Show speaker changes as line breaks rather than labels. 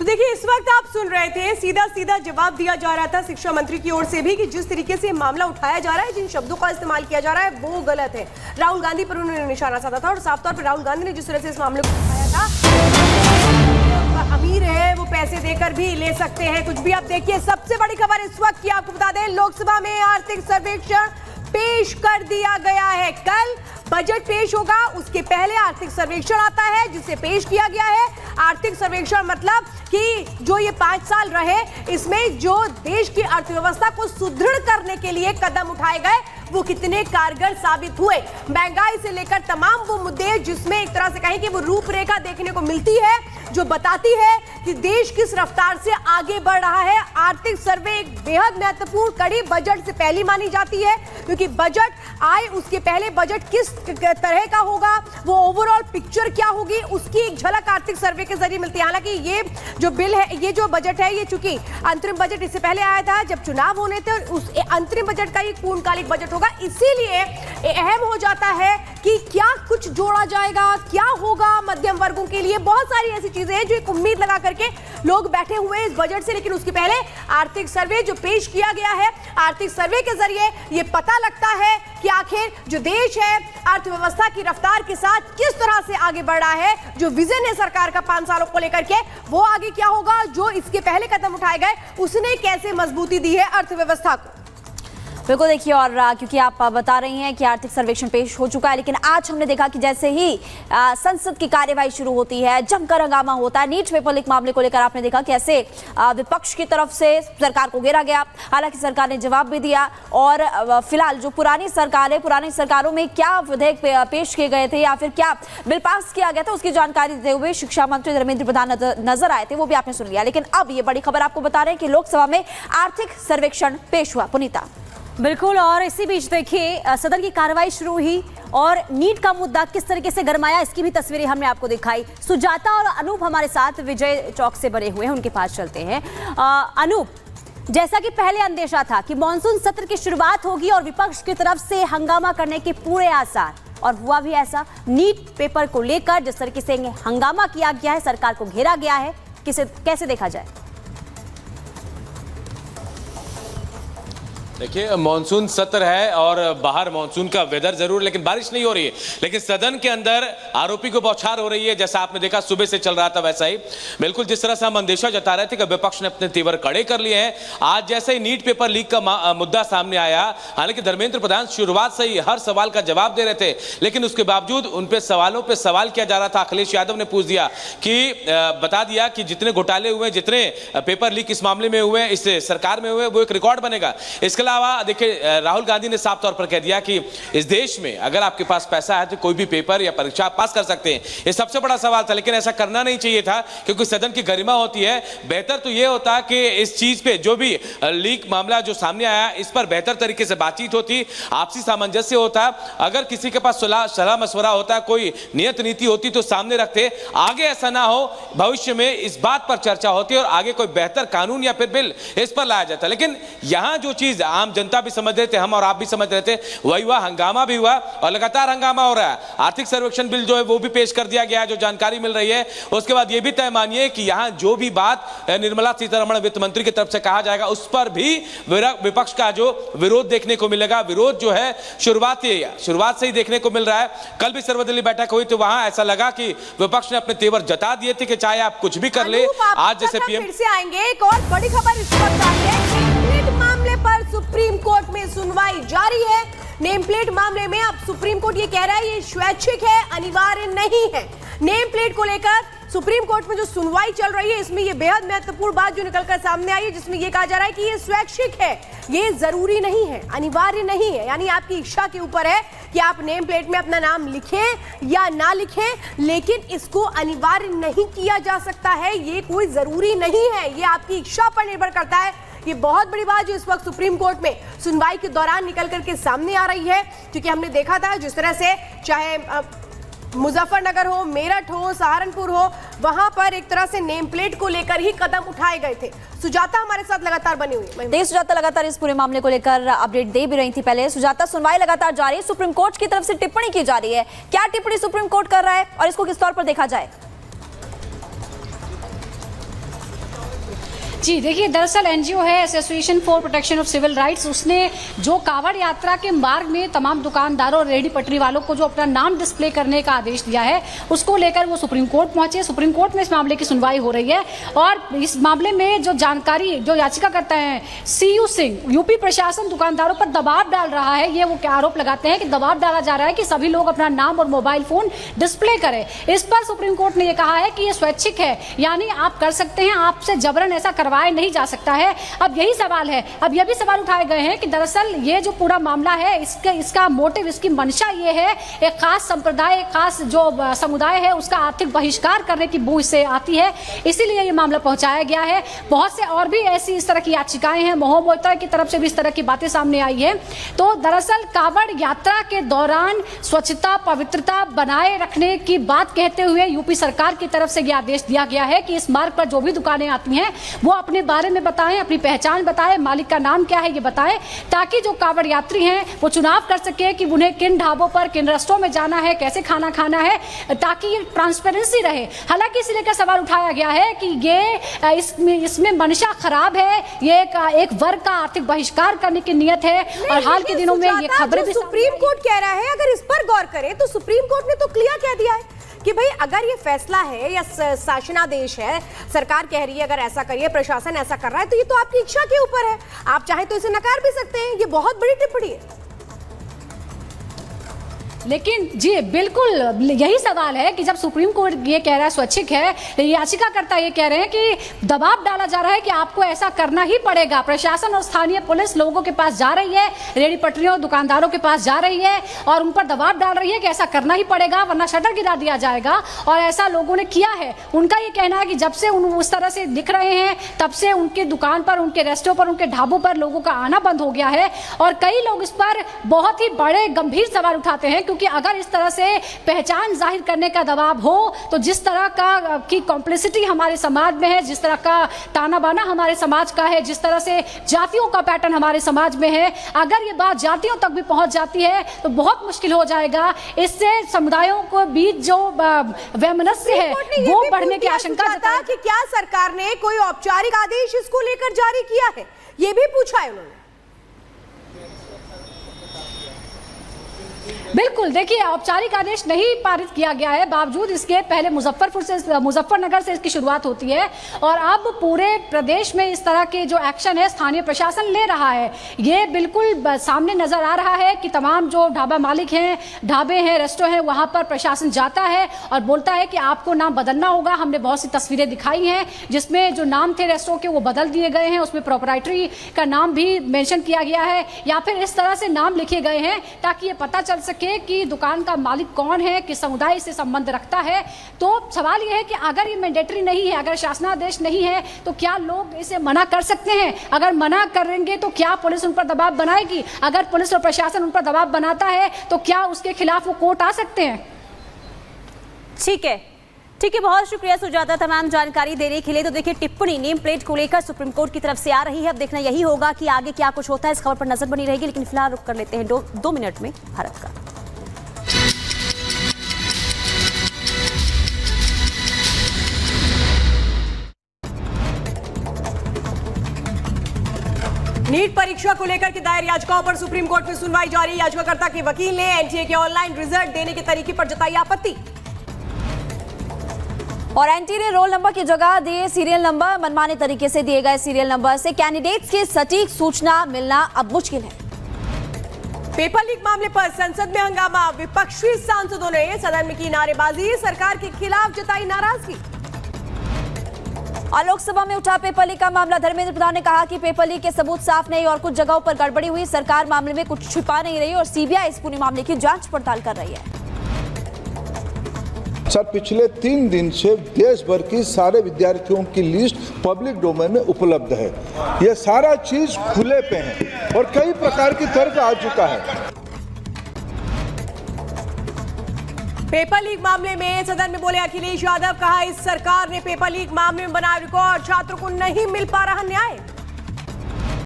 देखिए, इस वक्त आप सुन रहे थे, सीधा सीधा जवाब दिया जा रहा था शिक्षा मंत्री की ओर से भी कि जिस तरीके से मामला उठाया जा रहा है, जिन शब्दों का इस्तेमाल किया जा रहा है वो गलत है। राहुल गांधी पर उन्होंने निशाना साधा था और साफ तौर पर राहुल गांधी ने जिस तरह से इस मामले को उठाया था, अमीर है वो पैसे देकर भी ले सकते हैं कुछ भी। आप देखिए, सबसे बड़ी खबर इस वक्त की आपको बता दें, लोकसभा में आर्थिक सर्वेक्षण पेश कर दिया गया है। कल बजट पेश होगा, उसके पहले आर्थिक सर्वेक्षण आता है जिसे पेश किया गया है। आर्थिक सर्वेक्षण मतलब कि जो ये 5 साल रहे, इसमें जो देश की अर्थव्यवस्था को सुदृढ़ करने के लिए कदम उठाए गए वो कितने कारगर साबित हुए। महंगाई से लेकर तमाम वो मुद्दे जिसमें एक तरह से कहें कि वो रूपरेखा देखने को मिलती है जो बताती है कि देश किस रफ्तार से आगे बढ़ रहा है। आर्थिक सर्वे एक बेहद महत्वपूर्ण कड़ी बजट से पहली मानी जाती है, क्योंकि बजट आए उसके पहले बजट किस तरह का होगा, वो ओवरऑल पिक्चर क्या होगी, उसकी एक झलक आर्थिक सर्वे के जरिए मिलती है। हालांकि ये जो बिल है, ये जो बजट है, ये चूंकि अंतरिम बजट इससे पहले आया था जब चुनाव होने थे, और उस अंतरिम बजट का एक पूर्णकालिक बजट होगा, इसीलिए अहम हो जाता है कि क्या कुछ जोड़ा जाएगा, क्या होगा मध्यम वर्गों के लिए। बहुत सारी ऐसी चीजें हैं जो एक उम्मीद लगा करके लोग बैठे हुए इस बजट से, लेकिन उसके पहले आर्थिक सर्वे जो पेश किया गया है, आर्थिक सर्वे के जरिए ये पता लगता है कि आखिर जो देश है अर्थव्यवस्था की रफ्तार के साथ किस तरह से आगे बढ़ रहा है। जो विजन है सरकार का 5 सालों को लेकर के, वो आगे क्या होगा, जो इसके पहले कदम उठाए गए उसने कैसे मजबूती दी है अर्थव्यवस्था को।
बिल्कुल, देखिए, और क्योंकि आप बता रही हैं कि आर्थिक सर्वेक्षण पेश हो चुका है, लेकिन आज हमने देखा कि जैसे ही संसद की कार्यवाही शुरू होती है, जमकर हंगामा होता है। नीट पेपर लीक मामले को लेकर आपने देखा कैसे विपक्ष की तरफ से सरकार को घेरा गया। हालांकि सरकार ने जवाब भी दिया, और फिलहाल जो पुरानी सरकार है, पुरानी सरकारों में क्या विधेयक पेश किए गए थे या फिर क्या बिल पास किया गया था, उसकी जानकारी देते हुए शिक्षा मंत्री धर्मेंद्र प्रधान नजर आए थे, वो भी आपने सुन लिया। लेकिन अब ये बड़ी खबर आपको बता रहे हैं कि लोकसभा में आर्थिक सर्वेक्षण पेश हुआ। पुनीता।
बिल्कुल, और इसी बीच देखिए सदन की कार्रवाई शुरू हुई और नीट का मुद्दा किस तरीके से गरमाया, इसकी भी तस्वीरें हमने आपको दिखाई। सुजाता और अनूप हमारे साथ विजय चौक से बने हुए हैं, उनके पास चलते हैं। अनूप, जैसा कि पहले अंदेशा था कि मॉनसून सत्र की शुरुआत होगी और विपक्ष की तरफ से हंगामा करने के पूरे आसार, और हुआ भी ऐसा। नीट पेपर को लेकर जिस तरीके से हंगामा किया गया है, सरकार को घेरा गया है, कैसे देखा जाए?
देखिए, मानसून सत्र है और बाहर मानसून का वेदर जरूर, लेकिन बारिश नहीं हो रही है। लेकिन सदन के अंदर आरोपी को बौछार हो रही है, जैसा आपने देखा सुबह से चल रहा था वैसा ही। बिल्कुल जिस तरह से हम अंदेशा जता रहे थे कि विपक्ष ने अपने तेवर कड़े कर लिए हैं। आज जैसे ही नीट पेपर लीक का मुद्दा सामने आया, हालांकि धर्मेंद्र प्रधान शुरुआत से ही हर सवाल का जवाब दे रहे थे, लेकिन उसके बावजूद उन पे सवालों पे सवाल किया जा रहा था। अखिलेश यादव ने पूछ दिया कि बता दिया कि जितने घोटाले हुए, जितने पेपर लीक इस मामले में हुए, इस सरकार में हुए, वो एक रिकॉर्ड बनेगा। इसके अलावा देखिए, राहुल गांधी ने साफ तौर पर कह दिया कि इस देश में अगर आपके पास पैसा है तो कोई भी पेपर या परीक्षा पास कर सकते हैं। ये सबसे बड़ा सवाल था, लेकिन ऐसा करना नहीं चाहिए था, क्योंकि सदन की गरिमा होती है। बेहतर तो यह होता कि इस चीज पे जो भी लीक मामला जो सामने आया, इस पर बेहतर तरीके से बातचीत होती, आपसी सामंजस्य होता। अगर किसी के पास सलाह मशवरा होता, कोई नियत नीति होती तो सामने रखते। आगे ऐसा ना हो, भविष्य में इस बात पर चर्चा होती और आगे कोई बेहतर कानून या फिर बिल इस पर लाया जाता। लेकिन यहां जो चीज आम जनता भी समझ रहे थे, हम और आप भी समझ रहे थे, वही हुआ। हंगामा भी हुआ और लगातार हंगामा हो रहा है। आर्थिक सर्वेक्षण बिल जो है वो भी पेश कर दिया गया है, जो जानकारी मिल रही है। उसके बाद ये भी तय मानिए कि यहां जो भी बात निर्मला सीतारमण वित्त मंत्री की तरफ से कहा जाएगा, उस पर भी विपक्ष का जो विरोध देखने को मिलेगा। विरोध जो है शुरुआत से ही देखने को मिल रहा है। कल भी सर्वदलीय बैठक हुई तो वहां ऐसा लगा कि विपक्ष ने अपने तेवर जता दिए थे कि चाहे आप कुछ भी कर ले। आज जैसे पीएम
फिर से आएंगे, एक और बड़ी खबर इस वक्त आई है। मामले पर सुप्रीम कोर्ट में सुनवाई जारी है। नेम प्लेट मामले में अब सुप्रीम कोर्ट ये कह रहा है ये स्वैच्छिक है, अनिवार्य नहीं है। नेम प्लेट को लेकर सुप्रीम कोर्ट में जो सुनवाई चल रही है, इसमें ये बेहद महत्वपूर्ण बात जो निकलकर सामने आई है, जिसमें ये कहा जा रहा है कि ये स्वैच्छिक है, ये जरूरी नहीं है, अनिवार्य नहीं है। यानी आपकी इच्छा के ऊपर है कि आप नेम प्लेट में अपना नाम लिखें या ना लिखें, लेकिन इसको अनिवार्य नहीं किया जा सकता है, ये कोई जरूरी नहीं है, ये आपकी इच्छा पर निर्भर करता है। ये बहुत बड़ी बात जो इस वक्त सुप्रीम कोर्ट में सुनवाई के दौरान निकल करके सामने आ रही है, क्योंकि हमने देखा था जिस तरह से चाहे मुजफ्फरनगर हो, मेरठ हो, सहारनपुर हो, वहां पर एक तरह से नेम प्लेट को लेकर ही कदम उठाए गए थे। सुजाता हमारे साथ लगातार बनी हुई है।
सुजाता लगातार इस पूरे मामले को लेकर अपडेट दे भी रही थी पहले। सुजाता, सुनवाई लगातार जारी है, सुप्रीम कोर्ट की तरफ से टिप्पणी की जा रही है, क्या टिप्पणी सुप्रीम कोर्ट कर रहा है और इसको किस तौर पर देखा जाए?
जी देखिए, दरअसल एनजीओ है association for protection of civil rights, उसने जो कांवड़ यात्रा के मार्ग में तमाम दुकानदारों और रेहड़ी पटरी वालों को जो अपना नाम डिस्प्ले करने का आदेश दिया है, उसको लेकर वो सुप्रीम कोर्ट पहुंचे। सुप्रीम कोर्ट में इस मामले की सुनवाई हो रही है और इस मामले में जो जानकारी जो याचिका करता है सीयू सिंह, यूपी प्रशासन दुकानदारों पर दबाव डाल रहा है, ये वो क्या आरोप लगाते हैं कि दबाव डाला जा रहा है कि सभी लोग अपना नाम और मोबाइल फोन डिस्प्ले करें। इस पर सुप्रीम कोर्ट ने ये कहा है कि ये स्वैच्छिक है, यानी आप कर सकते हैं, आपसे जबरन ऐसा करवाया नहीं जा सकता है। अब यही सवाल है, अब ये भी सवाल उठाए गए हैं कि दरअसल ये जो पूरा मामला है इसका मोटिव, इसकी मंशा ये है एक खास संप्रदाय, एक खास जो समुदाय है उसका आर्थिक बहिष्कार करने की बू इससे आती है, इसीलिए ये मामला पहुंचाया गया है। बहुत से और भी ऐसी इस तरह की याचिकाएं हैं, महोम मोइत्रा की तरफ से भी इस तरह की बातें सामने आई है। तो दरअसल कांवड़ यात्रा के दौरान स्वच्छता पवित्रता बनाए रखने की बात कहते हुए यूपी सरकार की तरफ से यह आदेश दिया गया है कि इस मार्ग पर जो भी दुकानें आती हैं वो अपने बारे में बताएं, अपनी पहचान बताएं, मालिक का नाम क्या है ये बताएं, ताकि जो कांवड़ यात्री हैं वो चुनाव कर सके कि उन्हें किन ढाबों पर, किन रेस्टों में जाना है, कैसे खाना खाना है, ताकि ये ट्रांसपेरेंसी रहे। हालांकि इसी लेकर सवाल उठाया गया है कि ये इसमें मंशा खराब है, ये एक वर्ग का आर्थिक बहिष्कार करने की नियत है। और हाल के दिनों में ये खबरें भी
सुप्रीम कोर्ट कह रहा है, अगर इस पर गौर करें तो सुप्रीम कोर्ट ने तो क्लियर कह दिया है कि भाई अगर ये फैसला है या शासनादेश है, सरकार कह रही है अगर ऐसा करिए, प्रशासन ऐसा कर रहा है, तो ये तो आपकी इच्छा के ऊपर है, आप चाहे तो इसे नकार भी सकते हैं। ये बहुत बड़ी टिप्पणी है।
लेकिन जी बिल्कुल यही सवाल है कि जब सुप्रीम कोर्ट ये कह रहा है स्वैच्छिक है, याचिकाकर्ता ये कह रहे हैं कि दबाव डाला जा रहा है कि आपको ऐसा करना ही पड़ेगा। प्रशासन और स्थानीय पुलिस लोगों के पास जा रही है, रेहड़ी पटरियों दुकानदारों के पास जा रही है और उन पर दबाव डाल रही है कि ऐसा करना ही पड़ेगा वरना शटर गिरा दिया जाएगा। और ऐसा लोगों ने किया है। उनका ये कहना है कि जब से उस तरह से दिख रहे हैं तब से उनके दुकान पर, उनके रेस्टों पर, उनके ढाबों पर लोगों का आना बंद हो गया है। और कई लोग इस पर बहुत ही बड़े गंभीर सवाल उठाते हैं, क्योंकि अगर इस तरह से पहचान जाहिर करने का दबाव हो तो जिस तरह की कॉम्प्लिसिटी हमारे समाज में है, जिस तरह का ताना बाना हमारे समाज का है, जिस तरह से जातियों का पैटर्न हमारे समाज में है, अगर ये बात जातियों तक भी पहुंच जाती है तो बहुत मुश्किल हो जाएगा। इससे समुदायों को बीच जो वैमनस्य है वो बढ़ने की आशंका जताई
कि क्या सरकार ने कोई औपचारिक आदेश इसको लेकर जारी किया है, ये भी पूछा है उन्होंने।
बिल्कुल, देखिए औपचारिक आदेश नहीं पारित किया गया है, बावजूद इसके पहले मुजफ्फरनगर से इसकी शुरुआत होती है और अब पूरे प्रदेश में इस तरह के जो एक्शन है स्थानीय प्रशासन ले रहा है। ये बिल्कुल सामने नजर आ रहा है कि तमाम जो ढाबा मालिक हैं, ढाबे हैं, रेस्टोरेंट हैं, वहां पर प्रशासन जाता है और बोलता है कि आपको नाम बदलना होगा। हमने बहुत सी तस्वीरें दिखाई हैं जिसमें जो नाम थे रेस्टोरेंट के वो बदल दिए गए हैं, उसमें प्रोपराइटरी का नाम भी मेंशन किया गया है या फिर इस तरह से नाम लिखे गए हैं ताकि ये पता चल सके कि दुकान का मालिक कौन है, किस समुदाय से संबंध रखता है। तो सवाल यह है कि अगर ये मैंडेटरी नहीं है, अगर शासनादेश नहीं है, तो क्या लोग इसे मना कर सकते हैं? अगर मना करेंगे तो क्या पुलिस उन पर दबाव बनाएगी? अगर पुलिस और प्रशासन उन पर दबाव बनाता है तो क्या उसके खिलाफ वो कोर्ट आ सकते हैं?
ठीक है, बहुत शुक्रिया सुजाता तमाम जानकारी देने के लिए। तो देखिए टिप्पणी नेम प्लेट को लेकर सुप्रीम कोर्ट की तरफ से आ रही है। अब देखना यही होगा कि आगे क्या कुछ होता है, इस खबर पर नजर बनी रहेगी। लेकिन फिलहाल रुक कर लेते हैं 2 मिनट में भारत का।
नीट परीक्षा को लेकर के दायर याचिकाओं पर सुप्रीम कोर्ट में सुनवाई जारी। याचिकाकर्ता के वकील ने एनटीए के ऑनलाइन रिजल्ट देने के तरीके पर जताई आपत्ति।
और एनटीए ने रोल नंबर की जगह दिए सीरियल नंबर। मनमाने तरीके से दिए गए सीरियल नंबर से कैंडिडेट्स की सटीक सूचना मिलना अब मुश्किल है।
पेपर लीक मामले पर संसद में हंगामा। विपक्षी सांसदों ने सदन में की नारेबाजी, सरकार के खिलाफ जताई नाराजगी।
और लोकसभा में उठा पेपर लीक का मामला। धर्मेंद्र प्रधान ने कहा कि पेपर लीक के सबूत साफ नहीं और कुछ जगहों पर गड़बड़ी हुई। सरकार मामले में कुछ छिपा नहीं रही और सीबीआई इस पूरे मामले की जांच पड़ताल कर रही है।
सर, पिछले 3 दिन से देश भर की सारे विद्यार्थियों की लिस्ट पब्लिक डोमेन में उपलब्ध है। यह सारा चीज खुले पे है और कई प्रकार की तर्क आ चुका है।
पेपर लीक मामले में सदन में बोले अखिलेश यादव, कहा इस सरकार ने पेपर लीक मामले में बनाया रिकॉर्ड, छात्रों को नहीं मिल पा रहा न्याय।